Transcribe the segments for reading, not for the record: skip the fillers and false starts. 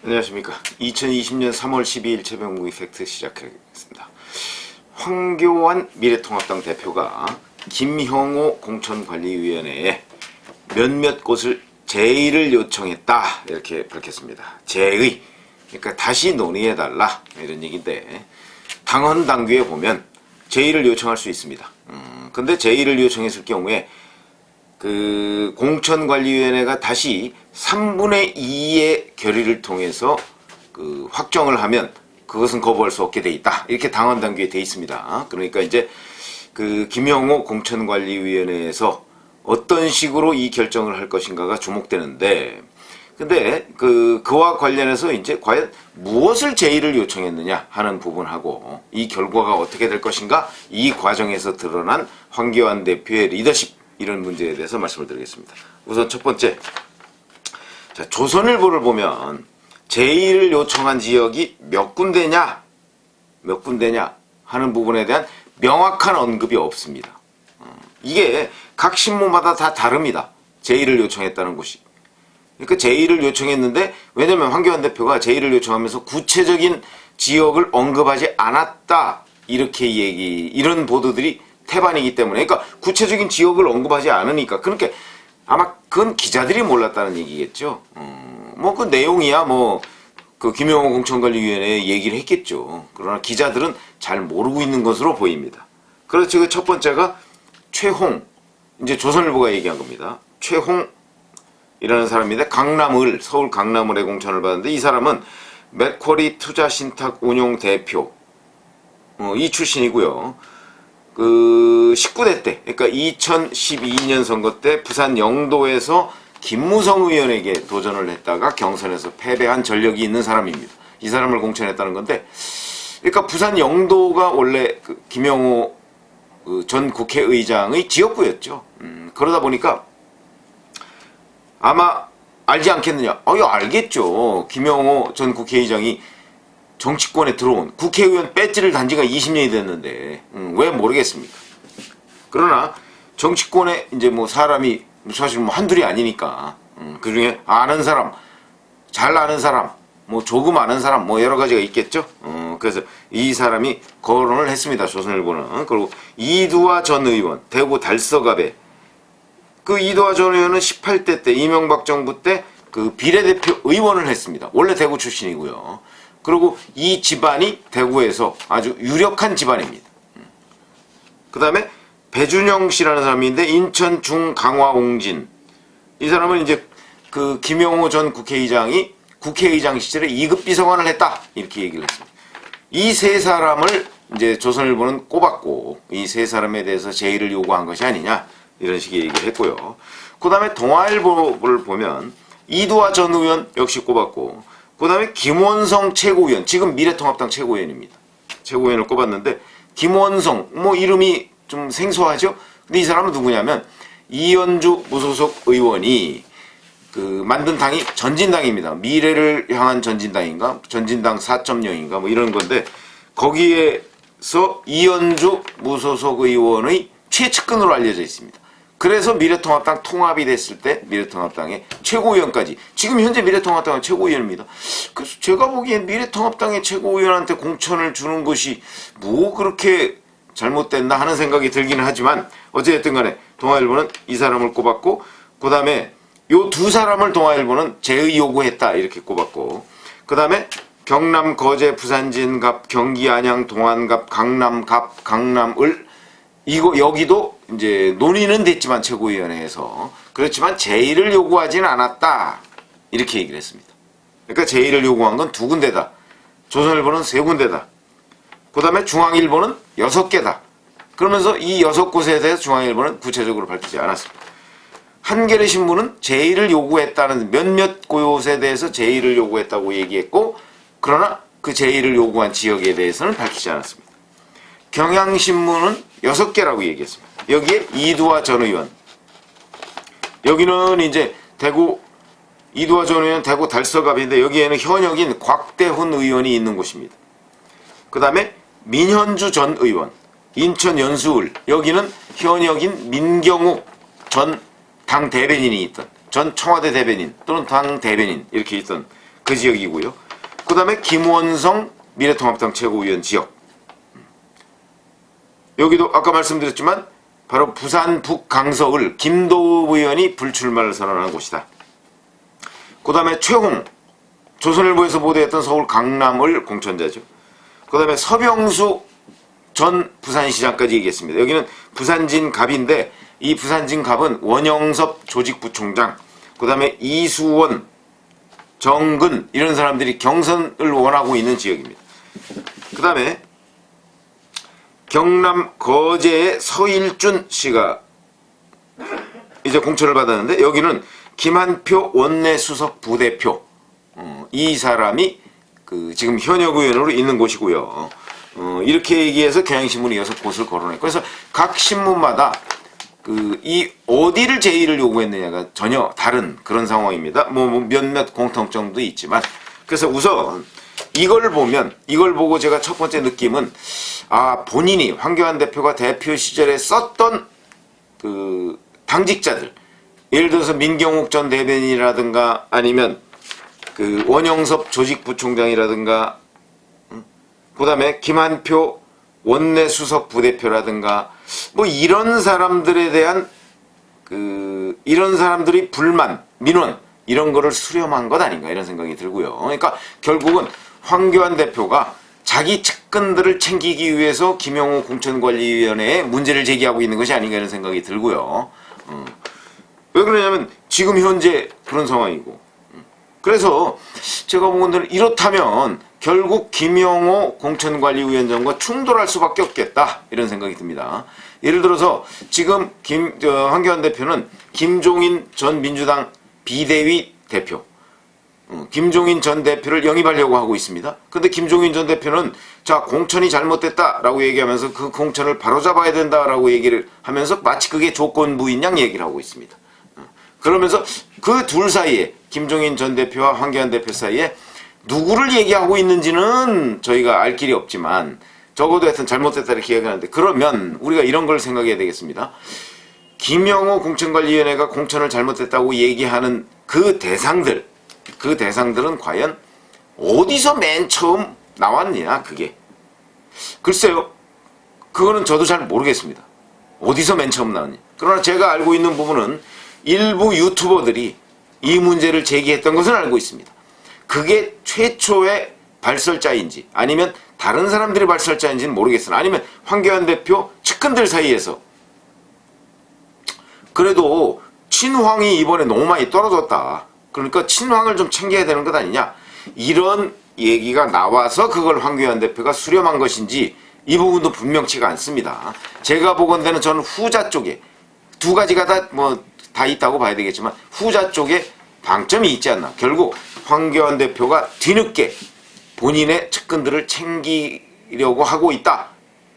안녕하십니까. 2020년 3월 12일 최병무 이펙트 시작하겠습니다. 황교안 미래통합당 대표가 김형호 공천관리위원회에 몇몇 곳을 제의를 요청했다 이렇게 밝혔습니다. 제의, 그러니까 다시 논의해달라 이런 얘기인데, 당헌 당규에 보면 제의를 요청할 수 있습니다. 근데 제의를 요청했을 경우에 그 공천관리위원회가 다시 3분의 2의 결의를 통해서 그 확정을 하면 그것은 거부할 수 없게 돼 있다. 이렇게 당헌 당규에 돼 있습니다. 그러니까 이제 그 김형호 공천관리위원회에서 어떤 식으로 이 결정을 할 것인가가 주목되는데, 근데 그와 관련해서 이제 과연 무엇을 제의를 요청했느냐 하는 부분하고 이 결과가 어떻게 될 것인가, 이 과정에서 드러난 황교안 대표의 리더십, 이런 문제에 대해서 말씀을 드리겠습니다. 우선 첫 번째, 자, 조선일보를 보면 제의를 요청한 지역이 몇 군데냐 하는 부분에 대한 명확한 언급이 없습니다. 이게 각 신문마다 다 다릅니다. 제의를 요청했다는 곳이. 그러니까 제의를 요청했는데, 왜냐면 황교안 대표가 제의를 요청하면서 구체적인 지역을 언급하지 않았다, 이렇게 이런 보도들이 태반이기 때문에, 그러니까 구체적인 지역을 언급하지 않으니까, 그러니까 아마 그건 기자들이 몰랐다는 얘기겠죠. 뭐 그 내용이야 그 김형호 공천관리위원회 얘기를 했겠죠. 그러나 기자들은 잘 모르고 있는 것으로 보입니다. 그렇지. 그 첫 번째가 최홍, 이제 조선일보가 얘기한 겁니다. 최홍이라는 사람인데, 서울 강남을의 공천을 받았는데, 이 사람은 맥쿼리 투자신탁 운용 대표 이 출신이고요. 그 19대 때, 그러니까 2012년 선거 때 부산 영도에서 김무성 의원에게 도전을 했다가 경선에서 패배한 전력이 있는 사람입니다. 이 사람을 공천했다는 건데, 그러니까 부산 영도가 원래 그 김형호 전 국회의장의 지역구였죠. 그러다 보니까 아마 알지 않겠느냐? 알겠죠. 김형호 전 국회의장이 정치권에 들어온 국회의원 배지를 단 지가 20년이 됐는데 왜 모르겠습니까? 그러나 정치권에 이제 사람이 사실 한둘이 아니니까 그 중에 아는 사람, 잘 아는 사람, 조금 아는 사람, 여러 가지가 있겠죠. 그래서 이 사람이 거론을 했습니다. 조선일보는. 그리고 이두화 전 의원, 대구 달서갑에, 그 이두화 전 의원은 18대 때 이명박 정부 때 그 비례대표 의원을 했습니다. 원래 대구 출신이고요. 그리고 이 집안이 대구에서 아주 유력한 집안입니다. 그 다음에 배준영 씨라는 사람인데, 인천 중강화옹진, 이 사람은 이제 그 김용호 전 국회의장이 국회의장 시절에 2급 비서관을 했다, 이렇게 얘기를 했습니다. 이 세 사람을 이제 조선일보는 꼽았고, 이 세 사람에 대해서 제의를 요구한 것이 아니냐, 이런 식의 얘기를 했고요. 그 다음에 동아일보를 보면 이두화 전 의원 역시 꼽았고, 그 다음에 김원성 최고위원, 지금 미래통합당 최고위원입니다. 최고위원을 꼽았는데, 김원성, 이름이 좀 생소하죠? 근데 이 사람은 누구냐면, 이현주 무소속 의원이 만든 당이 전진당입니다. 미래를 향한 전진당인가? 전진당 4.0인가? 이런 건데, 거기에서 이현주 무소속 의원의 최측근으로 알려져 있습니다. 그래서 미래통합당 통합이 됐을 때 미래통합당의 최고위원까지, 지금 현재 미래통합당의 최고위원입니다. 그래서 제가 보기엔 미래통합당의 최고위원한테 공천을 주는 것이 그렇게 잘못됐나 하는 생각이 들기는 하지만, 어쨌든 간에 동아일보는 이 사람을 꼽았고, 그 다음에 요 두 사람을 동아일보는 제의 요구했다, 이렇게 꼽았고, 그 다음에 경남 거제 부산진갑 경기 안양 동안갑 강남갑 강남을, 여기도 이제 논의는 됐지만 최고위원회에서, 그렇지만 제의를 요구하지는 않았다, 이렇게 얘기를 했습니다. 그러니까 제의를 요구한 건 2군데다. 조선일보는 3군데다. 그 다음에 중앙일보는 6개다. 그러면서 이 6곳에 대해서 중앙일보는 구체적으로 밝히지 않았습니다. 한겨레 신문은 제의를 요구했다는 몇몇 곳에 대해서 제의를 요구했다고 얘기했고, 그러나 그 제의를 요구한 지역에 대해서는 밝히지 않았습니다. 경향신문은 6개라고 얘기했습니다. 여기에 이두화 전 의원, 여기는 이제 이두화 전 의원 대구 달서갑인데, 여기에는 현역인 곽대훈 의원이 있는 곳입니다. 그 다음에 민현주 전 의원, 인천 연수을, 여기는 현역인 민경욱 전 당 대변인이 있던, 전 청와대 대변인 또는 당 대변인, 이렇게 있던 그 지역이고요. 그 다음에 김원성 미래통합당 최고위원 지역. 여기도 아까 말씀드렸지만 바로 부산 북강서을 김도읍 의원이 불출마를 선언한 곳이다. 그 다음에 최홍, 조선일보에서 보도했던 서울 강남을 공천자죠. 그 다음에 서병수 전 부산시장까지 얘기했습니다. 여기는 부산진갑인데 이 부산진갑은 원영섭 조직부총장, 그 다음에 이수원, 정근 이런 사람들이 경선을 원하고 있는 지역입니다. 그 다음에 경남 거제의 서일준 씨가 이제 공천을 받았는데 여기는 김한표 원내수석 부대표, 이 사람이 지금 현역 의원으로 있는 곳이고요. 이렇게 얘기해서 경향신문이 6곳을 거론했고, 그래서 각 신문마다 이 어디를 제의를 요구했느냐가 전혀 다른 그런 상황입니다. 뭐 몇몇 공통점도 있지만, 그래서 우선 이걸 보고 제가 첫 번째 느낌은, 본인이 황교안 대표가 대표 시절에 썼던 당직자들, 예를 들어서 민경욱 전 대변인이라든가 아니면 원영섭 조직부총장이라든가, 그 다음에 김한표 원내수석 부대표라든가, 뭐 이런 사람들에 대한 이런 사람들이 불만, 민원 이런 거를 수렴한 것 아닌가 이런 생각이 들고요. 그러니까 결국은 황교안 대표가 자기 측근들을 챙기기 위해서 김영호 공천관리위원회에 문제를 제기하고 있는 것이 아닌가 이런 생각이 들고요. 왜 그러냐면 지금 현재 그런 상황이고, 그래서 제가 본 건데는 이렇다면 결국 김영호 공천관리위원장과 충돌할 수밖에 없겠다 이런 생각이 듭니다. 예를 들어서 지금 황교안 대표는 김종인 전 민주당 비대위 대표, 김종인 전 대표를 영입하려고 하고 있습니다. 근데 김종인 전 대표는 공천이 잘못됐다라고 얘기하면서 그 공천을 바로잡아야 된다라고 얘기를 하면서 마치 그게 조건부인 양 얘기를 하고 있습니다. 그러면서 그 둘 사이에, 김종인 전 대표와 황교안 대표 사이에 누구를 얘기하고 있는지는 저희가 알 길이 없지만 적어도 하여튼 잘못됐다 이렇게 얘기하는데, 그러면 우리가 이런 걸 생각해야 되겠습니다. 김영호 공천관리위원회가 공천을 잘못됐다고 얘기하는 그 대상들은 과연 어디서 맨 처음 나왔느냐, 그게. 글쎄요, 그거는 저도 잘 모르겠습니다. 어디서 맨 처음 나왔느냐. 그러나 제가 알고 있는 부분은 일부 유튜버들이 이 문제를 제기했던 것은 알고 있습니다. 그게 최초의 발설자인지 아니면 다른 사람들이 발설자인지는 모르겠으나, 아니면 황교안 대표 측근들 사이에서 그래도 친황이 이번에 너무 많이 떨어졌다, 그러니까 친황을 좀 챙겨야 되는 것 아니냐, 이런 얘기가 나와서 그걸 황교안 대표가 수렴한 것인지 이 부분도 분명치가 않습니다. 제가 보건대는 저는 후자 쪽에, 두 가지가 다 있다고 봐야 되겠지만 후자 쪽에 방점이 있지 않나. 결국 황교안 대표가 뒤늦게 본인의 측근들을 챙기려고 하고 있다,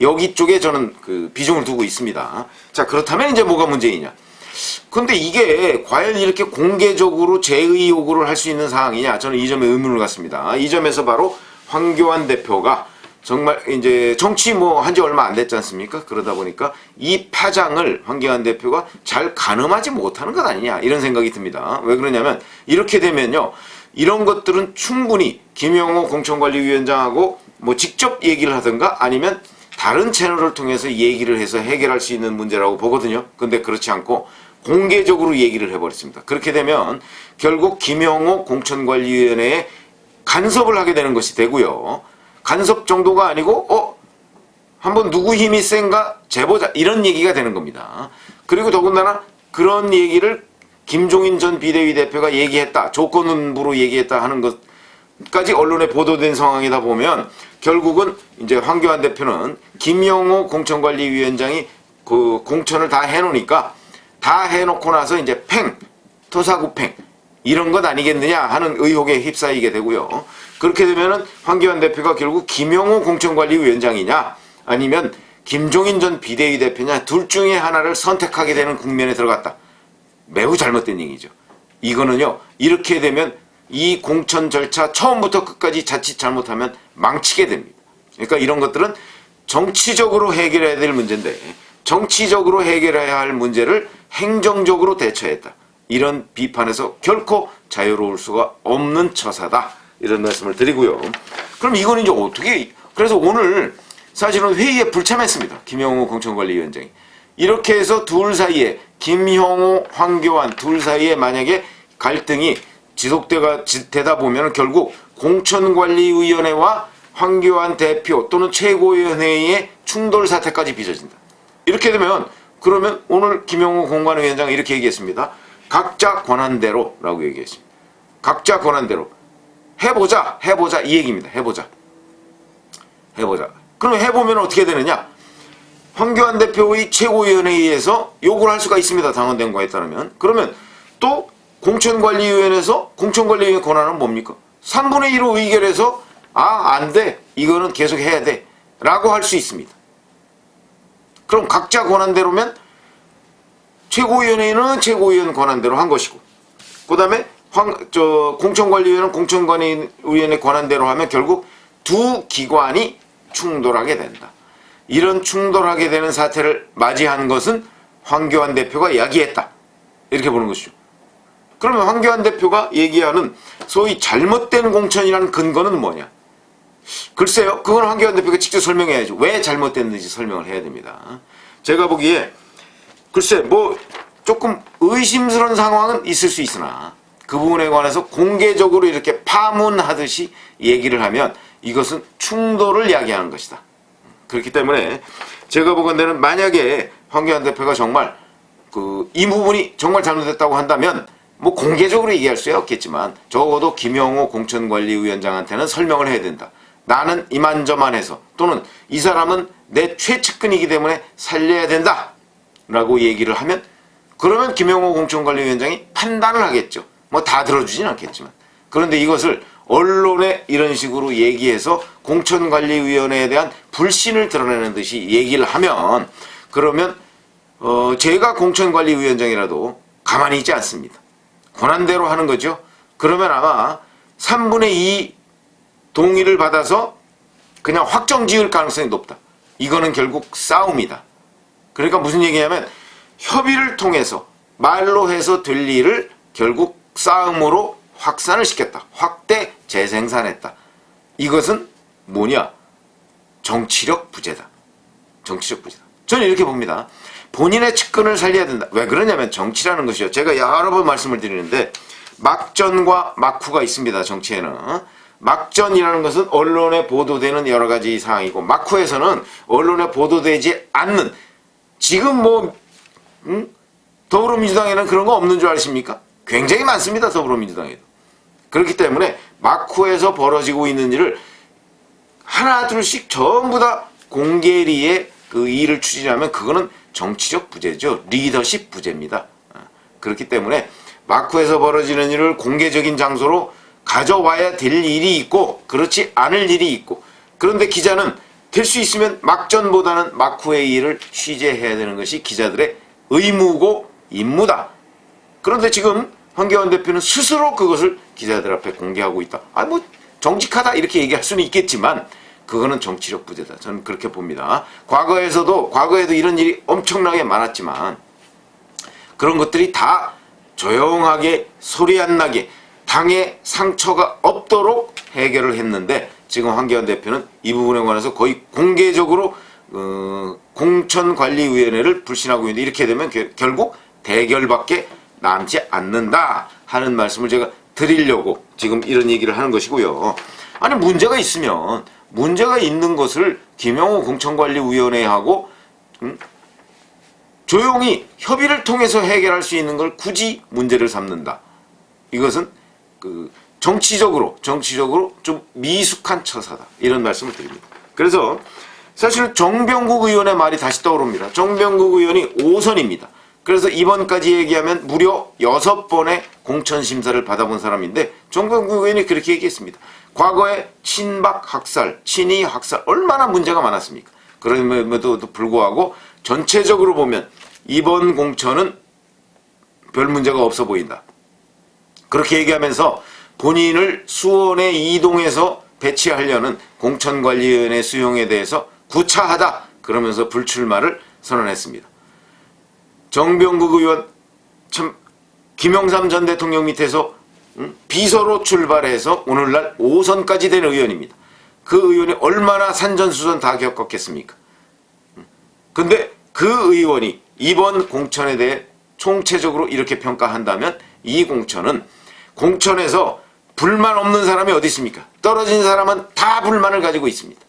여기 쪽에 저는 비중을 두고 있습니다. 자, 그렇다면 이제 뭐가 문제이냐. 근데 이게 과연 이렇게 공개적으로 제의 요구를 할 수 있는 상황이냐, 저는 이 점에 의문을 갖습니다. 이 점에서 바로 황교안 대표가 정말 이제 정치 한지 얼마 안 됐지 않습니까? 그러다 보니까 이 파장을 황교안 대표가 잘 가늠하지 못하는 것 아니냐 이런 생각이 듭니다. 왜 그러냐면 이렇게 되면요, 이런 것들은 충분히 김영호 공천관리위원장하고 직접 얘기를 하든가 아니면 다른 채널을 통해서 얘기를 해서 해결할 수 있는 문제라고 보거든요. 근데 그렇지 않고 공개적으로 얘기를 해버렸습니다. 그렇게 되면 결국 김영호 공천관리위원회에 간섭을 하게 되는 것이 되고요. 간섭 정도가 아니고 한번 누구 힘이 센가 재보자 이런 얘기가 되는 겁니다. 그리고 더군다나 그런 얘기를 김종인 전 비대위 대표가 얘기했다, 조건부로 얘기했다 하는 것까지 언론에 보도된 상황이다 보면 결국은 이제 황교안 대표는 김영호 공천관리위원장이 그 공천을 다 해놓으니까, 다 해놓고 나서 이제 토사구팽 이런 것 아니겠느냐 하는 의혹에 휩싸이게 되고요. 그렇게 되면은 황교안 대표가 결국 김영호 공천관리위원장이냐 아니면 김종인 전 비대위 대표냐 둘 중에 하나를 선택하게 되는 국면에 들어갔다. 매우 잘못된 얘기죠. 이거는요, 이렇게 되면 이 공천 절차 처음부터 끝까지 자칫 잘못하면 망치게 됩니다. 그러니까 이런 것들은 정치적으로 해결해야 될 문제인데 정치적으로 해결해야 할 문제를 행정적으로 대처했다. 이런 비판에서 결코 자유로울 수가 없는 처사다. 이런 말씀을 드리고요. 그럼 이거는 이제 어떻게, 그래서 오늘 사실은 회의에 불참했습니다. 김영호 공천관리위원장이. 이렇게 해서 둘 사이에, 김형호, 황교안 둘 사이에 만약에 갈등이 지속되다 보면 결국 공천관리위원회와 황교안 대표 또는 최고위원회의 충돌 사태까지 빚어진다. 이렇게 되면 그러면 오늘 김영호 공관위원장은 이렇게 얘기했습니다. 각자 권한대로 라고 얘기했습니다. 각자 권한대로 해보자 이 얘기입니다. 해보자. 그러면 해보면 어떻게 되느냐? 황교안 대표의 최고위원회의에서 요구를 할 수가 있습니다. 당원된 거에 따르면. 그러면 또 공천관리위원회에서 공천관리위원회 권한은 뭡니까? 3분의 1로 의결해서 안 돼. 이거는 계속 해야 돼. 라고 할 수 있습니다. 그럼 각자 권한대로면 최고위원회는 최고위원 권한대로 한 것이고 그 다음에 공천관리위원회는 공천관리위원회 권한대로 하면 결국 두 기관이 충돌하게 된다. 이런 충돌하게 되는 사태를 맞이한 것은 황교안 대표가 야기했다. 이렇게 보는 것이죠. 그러면 황교안 대표가 얘기하는 소위 잘못된 공천이라는 근거는 뭐냐? 글쎄요. 그건 황교안 대표가 직접 설명해야죠. 왜 잘못됐는지 설명을 해야 됩니다. 제가 보기에 글쎄 조금 의심스러운 상황은 있을 수 있으나 그 부분에 관해서 공개적으로 이렇게 파문하듯이 얘기를 하면 이것은 충돌을 야기하는 것이다. 그렇기 때문에 제가 보건대는 만약에 황교안 대표가 정말 이 부분이 정말 잘못됐다고 한다면 공개적으로 얘기할 수야 없겠지만 적어도 김영호 공천관리위원장한테는 설명을 해야 된다. 나는 이만저만해서 또는 이 사람은 내 최측근이기 때문에 살려야 된다 라고 얘기를 하면 그러면 김영호 공천관리위원장이 판단을 하겠죠. 다 들어주진 않겠지만. 그런데 이것을 언론에 이런 식으로 얘기해서 공천관리위원회에 대한 불신을 드러내는 듯이 얘기를 하면 그러면 제가 공천관리위원장이라도 가만히 있지 않습니다. 권한대로 하는 거죠. 그러면 아마 3분의 2 동의를 받아서 그냥 확정 지을 가능성이 높다. 이거는 결국 싸움이다. 그러니까 무슨 얘기냐면 협의를 통해서 말로 해서 될 일을 결국 싸움으로 확산을 시켰다. 확대 재생산했다. 이것은 뭐냐? 정치력 부재다. 정치적 부재다. 저는 이렇게 봅니다. 본인의 측근을 살려야 된다. 왜 그러냐면 정치라는 것이요. 제가 여러 번 말씀을 드리는데 막전과 막후가 있습니다. 정치에는. 막전이라는 것은 언론에 보도되는 여러 가지 사항이고 막후에서는 언론에 보도되지 않는 지금 더불어민주당에는 그런 거 없는 줄 아십니까? 굉장히 많습니다. 더불어민주당에도. 그렇기 때문에 막후에서 벌어지고 있는 일을 하나 둘씩 전부 다 공개리에 그 일을 추진하면 그거는 정치적 부재죠. 리더십 부재입니다. 그렇기 때문에 막후에서 벌어지는 일을 공개적인 장소로 가져와야 될 일이 있고 그렇지 않을 일이 있고 그런데 기자는 될 수 있으면 막전보다는 막후의 일을 취재해야 되는 것이 기자들의 의무고 임무다. 그런데 지금 황교안 대표는 스스로 그것을 기자들 앞에 공개하고 있다. 정직하다 이렇게 얘기할 수는 있겠지만 그거는 정치적 부재다. 저는 그렇게 봅니다. 과거에도 이런 일이 엄청나게 많았지만 그런 것들이 다 조용하게 소리 안 나게 당에 상처가 없도록 해결을 했는데 지금 황교안 대표는 이 부분에 관해서 거의 공개적으로 공천관리위원회를 불신하고 있는데 이렇게 되면 결국 대결밖에 남지 않는다 하는 말씀을 제가 드리려고 지금 이런 얘기를 하는 것이고요. 아니 문제가 있으면 문제가 있는 것을 김영호 공천관리위원회하고 조용히 협의를 통해서 해결할 수 있는 걸 굳이 문제를 삼는다. 이것은 정치적으로 좀 미숙한 처사다. 이런 말씀을 드립니다. 그래서 사실은 정병국 의원의 말이 다시 떠오릅니다. 정병국 의원이 5선입니다. 그래서 이번까지 얘기하면 무려 6번의 공천심사를 받아본 사람인데 정병국 의원이 그렇게 얘기했습니다. 과거에 친박 학살, 친이 학살 얼마나 문제가 많았습니까? 그럼에도 불구하고 전체적으로 보면 이번 공천은 별 문제가 없어 보인다. 그렇게 얘기하면서 본인을 수원에 이동해서 배치하려는 공천관리위원회 수용에 대해서 구차하다 그러면서 불출마를 선언했습니다. 정병국 의원 참 김영삼 전 대통령 밑에서 비서로 출발해서 오늘날 5선까지 된 의원입니다. 그 의원이 얼마나 산전수전 다 겪었겠습니까? 근데 그 의원이 이번 공천에 대해 총체적으로 이렇게 평가한다면 이 공천은 공천에서 불만 없는 사람이 어디 있습니까? 떨어진 사람은 다 불만을 가지고 있습니다.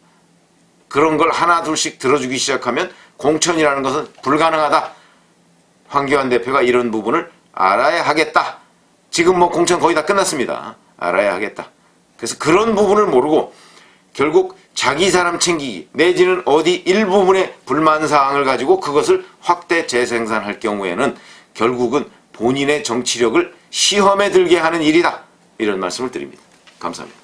그런 걸 하나 둘씩 들어주기 시작하면 공천이라는 것은 불가능하다. 황교안 대표가 이런 부분을 알아야 하겠다. 지금 뭐 공천 거의 다 끝났습니다. 알아야 하겠다. 그래서 그런 부분을 모르고 결국 자기 사람 챙기기 내지는 어디 일부분의 불만사항을 가지고 그것을 확대 재생산할 경우에는 결국은 본인의 정치력을 시험에 들게 하는 일이다. 이런 말씀을 드립니다. 감사합니다.